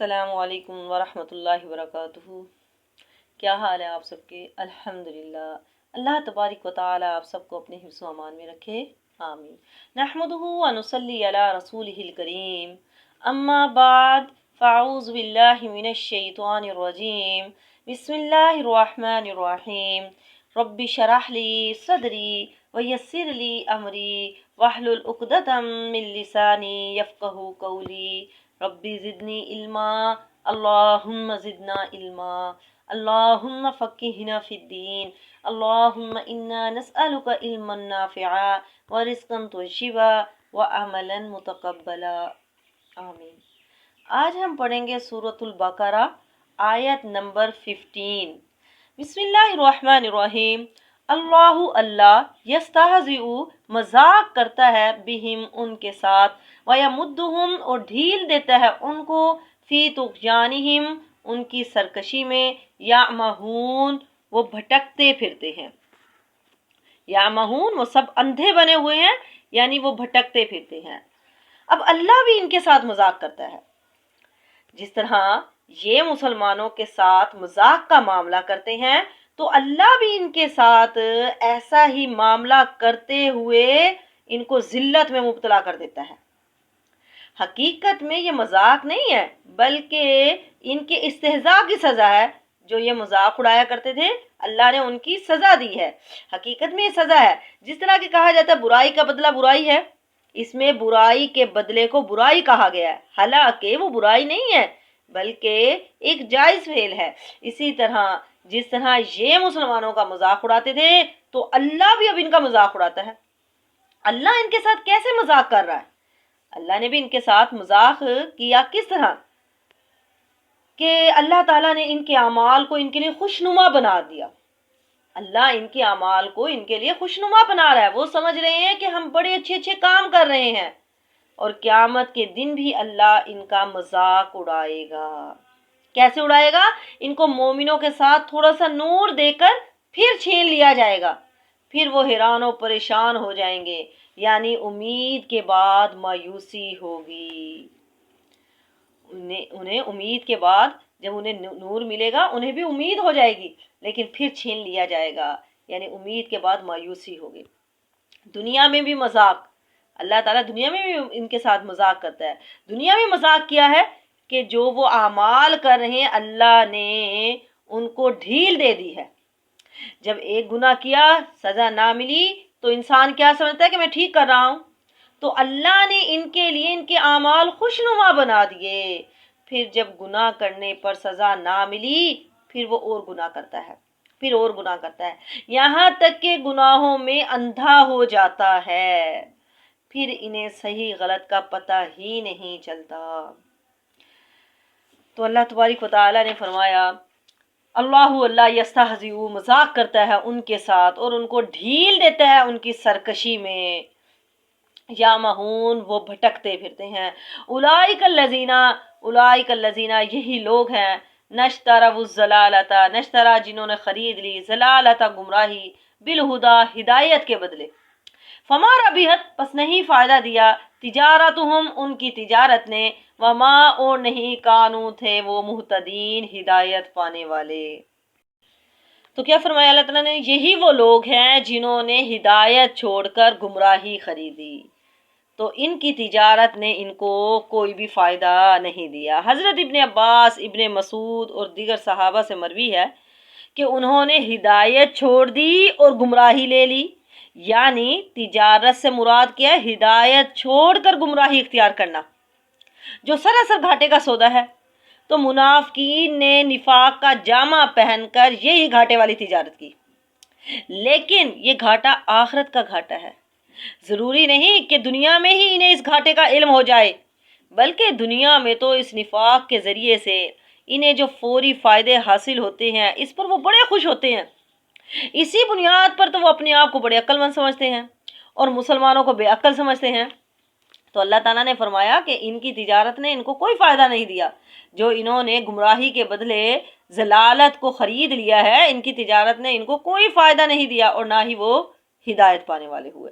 السلام علیکم ورحمۃ اللہ وبرکاتہ۔ کیا حال ہے آپ سب کے؟ الحمدللہ، اللہ تبارک و تعالی آپ سب کو اپنے حفظ و امان میں رکھے، آمین۔ نحمدہ و نصلی علی رسولہ الکریم، اما بعد فاعوذ باللہ من الشیطان الرجیم، بسم اللہ الرحمن الرحیم۔ رب اشرح لی صدری ویسر لی امری واحلل عقدۃ من لسانی یفقہوا قولی۔ ربی زدنی علما، اللہم زدنا علما، اللہم فقہنا فی الدین، اللہم انا نسألک علما نافعا ورزقا طیبا وعملا متقبلا، آمین۔ آج ہم پڑھیں گے سورۃ البقرہ آیت نمبر 15۔ بسم اللہ الرحمن الرحیم۔ اللہ یستہزئ مذاق کرتا ہے بہم ان کے ساتھ، ویمدہم اور ڈھیل دیتا ہے ان کو، فی طغیانہم ان کی سرکشی میں، یعمہون وہ بھٹکتے پھرتے ہیں۔ یعمہون وہ سب اندھے بنے ہوئے ہیں، یعنی وہ بھٹکتے پھرتے ہیں۔ اب اللہ بھی ان کے ساتھ مذاق کرتا ہے، جس طرح یہ مسلمانوں کے ساتھ مذاق کا معاملہ کرتے ہیں تو اللہ بھی ان کے ساتھ ایسا ہی معاملہ کرتے ہوئے ان کو ذلت میں مبتلا کر دیتا ہے۔ حقیقت میں یہ مذاق نہیں ہے، بلکہ ان کے استہزاء کی سزا ہے۔ جو یہ مذاق اڑایا کرتے تھے، اللہ نے ان کی سزا دی ہے۔ حقیقت میں یہ سزا ہے، جس طرح کہ کہا جاتا ہے برائی کا بدلہ برائی ہے، اس میں برائی کے بدلے کو برائی کہا گیا ہے، حالانکہ وہ برائی نہیں ہے بلکہ ایک جائز فعل ہے۔ اسی طرح جس طرح یہ مسلمانوں کا مذاق اڑاتے تھے تو اللہ بھی اب ان کا مذاق اڑاتا ہے۔ اللہ ان کے ساتھ کیسے مذاق کر رہا ہے؟ اللہ نے بھی ان کے ساتھ مذاق کیا، کس طرح کہ اللہ تعالیٰ نے ان کے اعمال کو ان کے لیے خوشنما بنا دیا۔ اللہ ان کے اعمال کو ان کے لیے خوشنما بنا رہا ہے، وہ سمجھ رہے ہیں کہ ہم بڑے اچھے اچھے کام کر رہے ہیں، اور قیامت کے دن بھی اللہ ان کا مذاق اڑائے گا۔ کیسے اڑائے گا؟ ان کو مومنوں کے ساتھ تھوڑا سا نور دے کر پھر چھین لیا جائے گا، پھر وہ حیران و پریشان ہو جائیں گے، یعنی امید کے بعد مایوسی ہوگی۔ انہیں امید کے بعد جب انہیں نور ملے گا انہیں بھی امید ہو جائے گی، لیکن پھر چھین لیا جائے گا، یعنی امید کے بعد مایوسی ہوگی۔ دنیا میں بھی مذاق، اللہ تعالیٰ دنیا میں بھی ان کے ساتھ مذاق کرتا ہے۔ دنیا میں مذاق کیا ہے کہ جو وہ اعمال کر رہے ہیں اللہ نے ان کو ڈھیل دے دی ہے۔ جب ایک گناہ کیا، سزا نہ ملی تو انسان کیا سمجھتا ہے کہ میں ٹھیک کر رہا ہوں، تو اللہ نے ان کے لیے ان کے اعمال خوشنما بنا دیے۔ پھر جب گناہ کرنے پر سزا نہ ملی پھر وہ اور گناہ کرتا ہے، پھر اور گناہ کرتا ہے، یہاں تک کہ گناہوں میں اندھا ہو جاتا ہے، پھر انہیں صحیح غلط کا پتہ ہی نہیں چلتا۔ تو اللہ تبارک و تعالیٰ نے فرمایا اللہ یستہزئ مذاق کرتا ہے ان کے ساتھ اور ان کو ڈھیل دیتا ہے ان کی سرکشی میں، یامہون وہ بھٹکتے پھرتے ہیں۔ اولئک الذین یہی لوگ ہیں، نشتروا الضلالۃ نشترا جنہوں نے خرید لی، ضلالۃ گمراہی، بالہدی ہدایت کے بدلے، فما ربحت پس نہیں فائدہ دیا، تجارتہم ان کی تجارت نے، وما اور نہیں کانو تھے وہ مہتدین ہدایت پانے والے۔ تو کیا فرمایا اللہ تعالیٰ نے؟ یہی وہ لوگ ہیں جنہوں نے ہدایت چھوڑ کر گمراہی خریدی، تو ان کی تجارت نے ان کو کوئی بھی فائدہ نہیں دیا۔ حضرت ابن عباس، ابن مسعود اور دیگر صحابہ سے مروی ہے کہ انہوں نے ہدایت چھوڑ دی اور گمراہی لے لی، یعنی تجارت سے مراد کیا ہے؟ ہدایت چھوڑ کر گمراہی اختیار کرنا، جو سراسر گھاٹے کا سودا ہے۔ تو منافقین نے نفاق کا جامہ پہن کر یہی گھاٹے والی تجارت کی، لیکن یہ گھاٹا آخرت کا گھاٹا ہے۔ ضروری نہیں کہ دنیا میں ہی انہیں اس گھاٹے کا علم ہو جائے، بلکہ دنیا میں تو اس نفاق کے ذریعے سے انہیں جو فوری فائدے حاصل ہوتے ہیں اس پر وہ بڑے خوش ہوتے ہیں۔ اسی بنیاد پر تو وہ اپنے آپ کو بڑے عقل مند سمجھتے ہیں اور مسلمانوں کو بے عقل سمجھتے ہیں۔ تو اللہ تعالیٰ نے فرمایا کہ ان کی تجارت نے ان کو کوئی فائدہ نہیں دیا، جو انہوں نے گمراہی کے بدلے ضلالت کو خرید لیا ہے، ان کی تجارت نے ان کو کوئی فائدہ نہیں دیا اور نہ ہی وہ ہدایت پانے والے ہوئے۔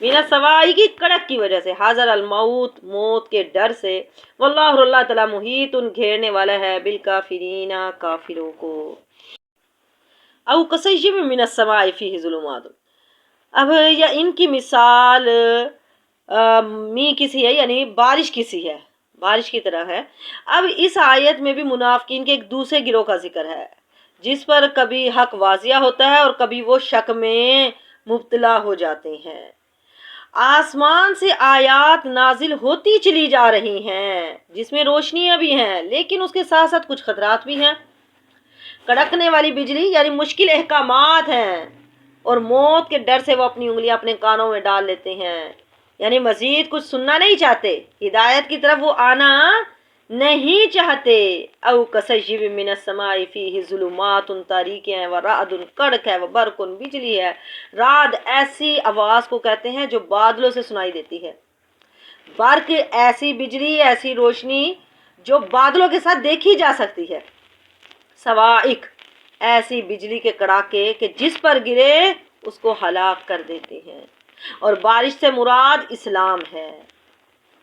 من السوائی کی کڑک کی وجہ سے، حاضر الموت موت کے ڈر سے، واللہ اللہ تعالیٰ محیط گھیرنے والا ہے بالکافرین کافروں کو۔ او کصیب من السماء فیہ ظلمات، اب یا ان کی مثال می کسی ہے، یعنی بارش کسی ہے، بارش کی طرح ہے۔ اب اس آیت میں بھی منافقین کے ایک دوسرے گروہ کا ذکر ہے جس پر کبھی حق واضح ہوتا ہے اور کبھی وہ شک میں مبتلا ہو جاتے ہیں۔ آسمان سے آیات نازل ہوتی چلی جا رہی ہیں جس میں روشنیاں بھی ہیں، لیکن اس کے ساتھ ساتھ کچھ خطرات بھی ہیں۔ کڑکنے والی بجلی یعنی مشکل احکامات ہیں، اور موت کے ڈر سے وہ اپنی انگلیاں اپنے کانوں میں ڈال لیتے ہیں، یعنی مزید کچھ سننا نہیں چاہتے، ہدایت کی طرف وہ آنا نہیں چاہتے۔ او کصیب من السماء فیہ ظلمات، تاریکی ہیں، ورعد کڑک ہے، وبرق بجلی ہے۔ رعد ایسی آواز کو کہتے ہیں جو بادلوں سے سنائی دیتی ہے، برق ایسی بجلی، ایسی روشنی جو بادلوں کے ساتھ دیکھی جا سکتی ہے، صواعق ایسی بجلی کے کڑاکے کہ جس پر گرے اس کو ہلاک کر دیتے ہیں۔ اور بارش سے مراد اسلام ہے،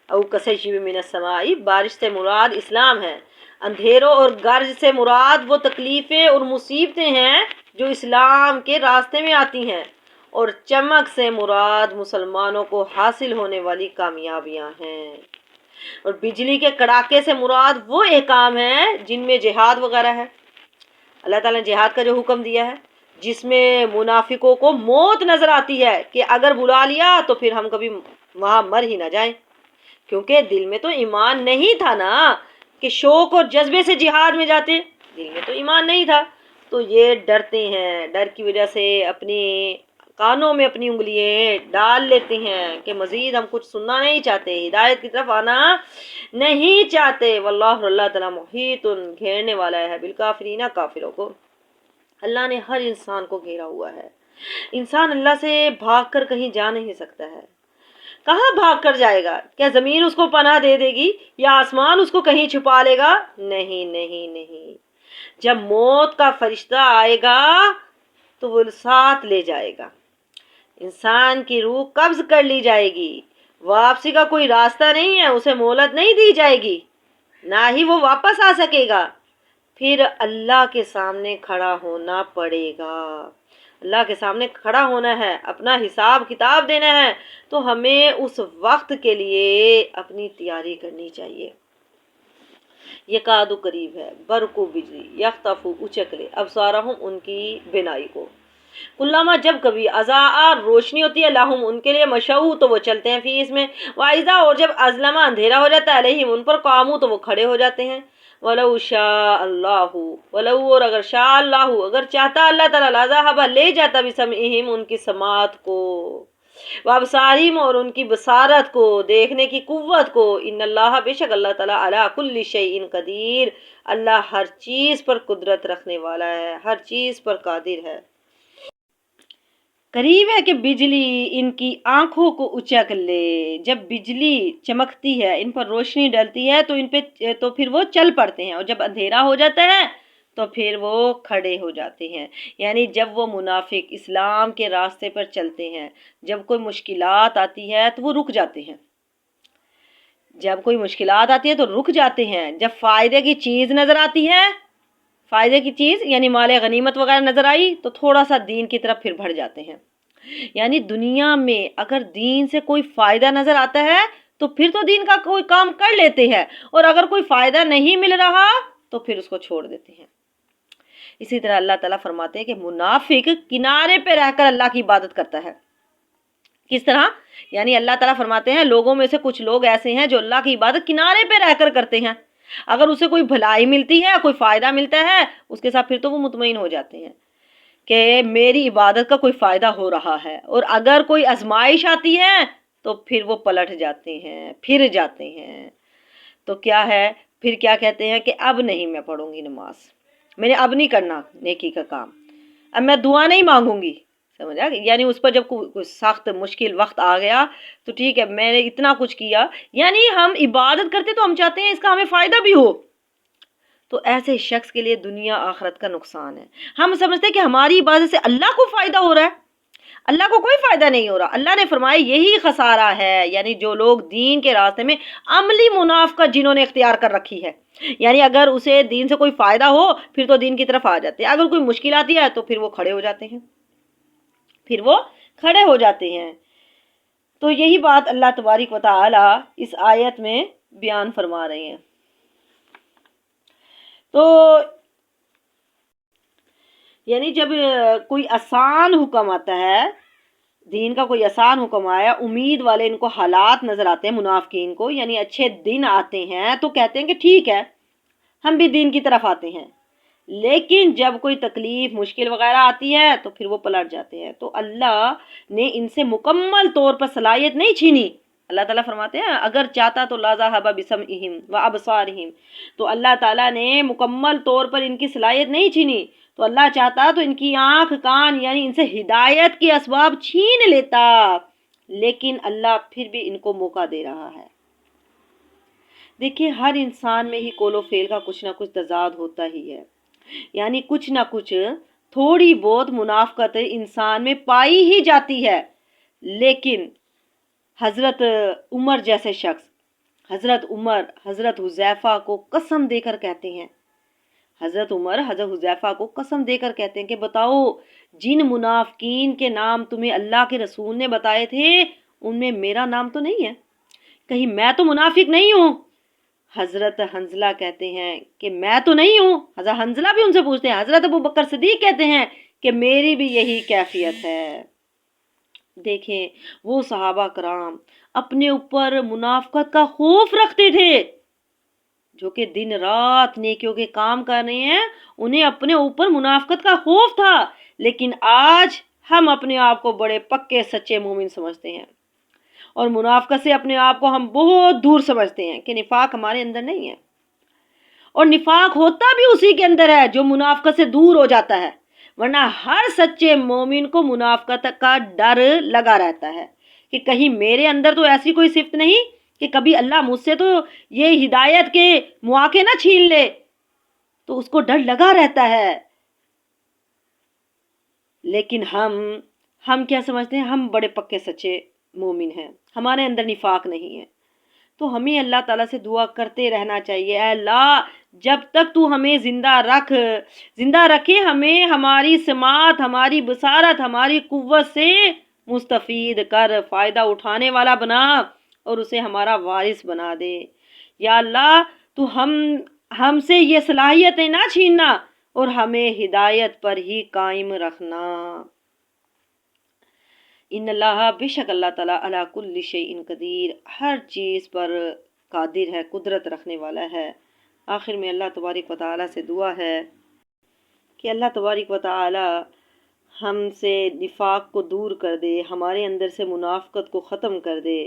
او کصیب من السماء، بارش سے مراد اسلام ہے۔ اندھیروں اور گرج سے مراد وہ تکلیفیں اور مصیبتیں ہیں جو اسلام کے راستے میں آتی ہیں، اور چمک سے مراد مسلمانوں کو حاصل ہونے والی کامیابیاں ہیں۔ اور بجلی کے کڑاکے سے مراد وہ احکام ہیں جن میں جہاد وغیرہ ہے، اللہ تعالیٰ نے جہاد کا جو حکم دیا ہے، جس میں منافقوں کو موت نظر آتی ہے کہ اگر بلا لیا تو پھر ہم کبھی وہاں مر ہی نہ جائیں، کیونکہ دل میں تو ایمان نہیں تھا نا کہ شوق اور جذبے سے جہاد میں جاتے، دل میں تو ایمان نہیں تھا، تو یہ ڈرتے ہیں، ڈر کی وجہ سے اپنی کانوں میں اپنی انگلیاں ڈال لیتے ہیں کہ مزید ہم کچھ سننا نہیں چاہتے، ہدایت کی طرف آنا نہیں چاہتے۔ واللہ اللہ تعالیٰ محیط گھیرنے والا ہے بالکافرین کافروں کو۔ اللہ نے ہر انسان کو گھیرا ہوا ہے، انسان اللہ سے بھاگ کر کہیں جا نہیں سکتا ہے۔ کہاں بھاگ کر جائے گا؟ کیا زمین اس کو پناہ دے دے گی یا آسمان اس کو کہیں چھپا لے گا؟ نہیں نہیں نہیں، جب موت کا فرشتہ آئے گا تو وہ ساتھ لے جائے گا، انسان کی روح قبض کر لی جائے گی، واپسی کا کوئی راستہ نہیں ہے، اسے مہلت نہیں دی جائے گی، نہ ہی وہ واپس آ سکے گا، پھر اللہ کے سامنے کھڑا ہونا پڑے گا، اللہ کے سامنے کھڑا ہونا ہے، اپنا حساب کتاب دینا ہے، تو ہمیں اس وقت کے لیے اپنی تیاری کرنی چاہیے۔ یہ قادو قریب ہے، برقو بجلی، یختفو اچک لے، ابصارہم ان کی بینائی کو، کلما جب کبھی اضاء روشنی ہوتی ہے، لہم ان کے لیے، مشعو تو وہ چلتے ہیں، فی اس میں، وائزہ اور جب ازلمہ اندھیرا ہو جاتا ہے، علیہم ان پر، قامو تو وہ کھڑے ہو جاتے ہیں، ولو شاء اللہ، ولو اور اگر شاء اللہ اگر چاہتا اللہ تعالیٰ، لذہب لے جاتا بسمعہم ان کی سماعت کو، وابصارہم اور ان کی بصارت کو، دیکھنے کی قوت کو، ان اللہ بے شک اللہ تعالیٰ علی کل شیء قدیر، اللہ ہر چیز پر قدرت رکھنے والا ہے، ہر چیز پر قادر ہے۔ قریب ہے کہ بجلی ان کی آنکھوں کو اچک لے، جب بجلی چمکتی ہے، ان پر روشنی ڈلتی ہے تو پھر وہ چل پڑتے ہیں، اور جب اندھیرا ہو جاتا ہے تو پھر وہ کھڑے ہو جاتے ہیں، یعنی جب وہ منافق اسلام کے راستے پر چلتے ہیں، جب کوئی مشکلات آتی ہے تو وہ رک جاتے ہیں، جب کوئی مشکلات آتی ہے تو رک جاتے ہیں، جب فائدے کی چیز نظر آتی ہے، فائدے کی چیز یعنی مال غنیمت وغیرہ نظر آئی تو تھوڑا سا دین کی طرف پھر بڑھ جاتے ہیں، یعنی دنیا میں اگر دین سے کوئی فائدہ نظر آتا ہے تو پھر تو دین کا کوئی کام کر لیتے ہیں، اور اگر کوئی فائدہ نہیں مل رہا تو پھر اس کو چھوڑ دیتے ہیں۔ اسی طرح اللہ تعالیٰ فرماتے ہیں کہ منافق کنارے پہ رہ کر اللہ کی عبادت کرتا ہے، کس طرح؟ یعنی اللہ تعالیٰ فرماتے ہیں لوگوں میں سے کچھ لوگ ایسے ہیں جو اللہ کی عبادت کنارے پہ رہ کر کرتے ہیں، اگر اسے کوئی بھلائی ملتی ہے، کوئی فائدہ ملتا ہے اس کے ساتھ، پھر تو وہ مطمئن ہو جاتے ہیں کہ میری عبادت کا کوئی فائدہ ہو رہا ہے، اور اگر کوئی آزمائش آتی ہے تو پھر وہ پلٹ جاتے ہیں، پھر جاتے ہیں، تو کیا ہے پھر کیا کہتے ہیں کہ اب نہیں میں پڑھوں گی نماز، میں نے اب نہیں کرنا نیکی کا کام، اب میں دعا نہیں مانگوں گی، سمجھا؟ یعنی اس پر جب کوئی سخت مشکل وقت آ گیا تو ٹھیک ہے میں نے اتنا کچھ کیا، یعنی ہم عبادت کرتے تو ہم چاہتے ہیں اس کا ہمیں فائدہ بھی ہو، تو ایسے شخص کے لیے دنیا آخرت کا نقصان ہے۔ ہم سمجھتے ہیں کہ ہماری عبادت سے اللہ کو فائدہ ہو رہا ہے، اللہ کو کوئی فائدہ نہیں ہو رہا. اللہ نے فرمایا یہی خسارہ ہے، یعنی جو لوگ دین کے راستے میں عملی منافقت جنہوں نے اختیار کر رکھی ہے، یعنی اگر اسے دین سے کوئی فائدہ ہو پھر تو دین کی طرف آ جاتے ہیں، اگر کوئی مشکل آتی ہے تو پھر وہ کھڑے ہو جاتے ہیں، تو یہی بات اللہ تبارک و تعالی اس آیت میں بیان فرما رہے ہیں. تو یعنی جب کوئی آسان حکم آتا ہے، دین کا کوئی آسان حکم آیا، امید والے ان کو حالات نظر آتے ہیں منافقین کو، یعنی اچھے دن آتے ہیں تو کہتے ہیں کہ ٹھیک ہے ہم بھی دین کی طرف آتے ہیں، لیکن جب کوئی تکلیف مشکل وغیرہ آتی ہے تو پھر وہ پلٹ جاتے ہیں. تو اللہ نے ان سے مکمل طور پر صلاحیت نہیں چھینی. اللہ تعالیٰ فرماتے ہیں اگر چاہتا تو لَذَهَبَ بِسَمْعِهِمْ وَأَبْصَارِهِمْ، تو اللہ تعالیٰ نے مکمل طور پر ان کی صلاحیت نہیں چھینی. تو اللہ چاہتا تو ان کی آنکھ کان یعنی ان سے ہدایت کے اسباب چھین لیتا، لیکن اللہ پھر بھی ان کو موقع دے رہا ہے. دیکھیے ہر انسان میں ہی قول و فعل کا کچھ نہ کچھ تضاد ہوتا ہی ہے، یعنی کچھ نہ کچھ تھوڑی بہت منافقت انسان میں پائی ہی جاتی ہے. لیکن حضرت عمر جیسے شخص، حضرت عمر حضرت حذیفہ کو قسم دے کر کہتے ہیں، حضرت عمر حضرت حذیفہ کو قسم دے کر کہتے ہیں کہ بتاؤ جن منافقین کے نام تمہیں اللہ کے رسول نے بتائے تھے ان میں میرا نام تو نہیں ہے، کہیں میں تو منافق نہیں ہوں؟ حضرت حنزلہ کہتے ہیں کہ میں تو نہیں ہوں. حضرت حنزلہ بھی ان سے پوچھتے ہیں. حضرت ابو بکر صدیق کہتے ہیں کہ میری بھی یہی کیفیت ہے. دیکھیں وہ صحابہ کرام اپنے اوپر منافقت کا خوف رکھتے تھے، جو کہ دن رات نیکیوں کے کام کر رہے ہیں انہیں اپنے اوپر منافقت کا خوف تھا. لیکن آج ہم اپنے آپ کو بڑے پکے سچے مومن سمجھتے ہیں اور منافقت سے اپنے آپ کو ہم بہت دور سمجھتے ہیں کہ نفاق ہمارے اندر نہیں ہے. اور نفاق ہوتا بھی اسی کے اندر ہے جو منافقت سے دور ہو جاتا ہے، ورنہ ہر سچے مومن کو منافقت کا ڈر لگا رہتا ہے کہ کہیں میرے اندر تو ایسی کوئی صفت نہیں کہ کبھی اللہ مجھ سے تو یہ ہدایت کے مواقع نہ چھین لے، تو اس کو ڈر لگا رہتا ہے. لیکن ہم کیا سمجھتے ہیں؟ ہم بڑے پکے سچے مومن ہیں، ہمارے اندر نفاق نہیں ہے. تو ہمیں اللہ تعالیٰ سے دعا کرتے رہنا چاہیے، اے اللہ جب تک تو ہمیں زندہ رکھے ہمیں ہماری سماعت، ہماری بصارت، ہماری قوت سے مستفید کر، فائدہ اٹھانے والا بنا اور اسے ہمارا وارث بنا دے. یا اللہ تو ہم سے یہ صلاحیتیں نہ چھیننا اور ہمیں ہدایت پر ہی قائم رکھنا. ان اللہ، بے شک اللہ تعالیٰ علی کل شیء قدیر، ہر چیز پر قادر ہے، قدرت رکھنے والا ہے. آخر میں اللہ تبارک و تعالیٰ سے دعا ہے کہ اللہ تبارک و تعالیٰ ہم سے نفاق کو دور کر دے، ہمارے اندر سے منافقت کو ختم کر دے،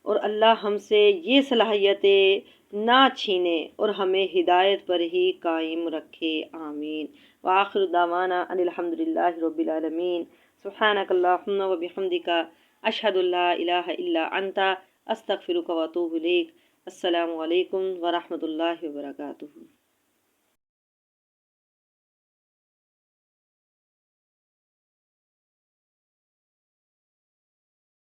اور اللہ ہم سے یہ صلاحیتیں نہ چھینے اور ہمیں ہدایت پر ہی قائم رکھے. آمین. وآخر دعوانا ان الحمد للہ رب العالمین. سبحانک اللہم و بحمدک، اشہد ان لا الہ الا انت، استغفرک و اتوب الیک. السلام علیکم ورحمۃ اللہ وبرکاتہ.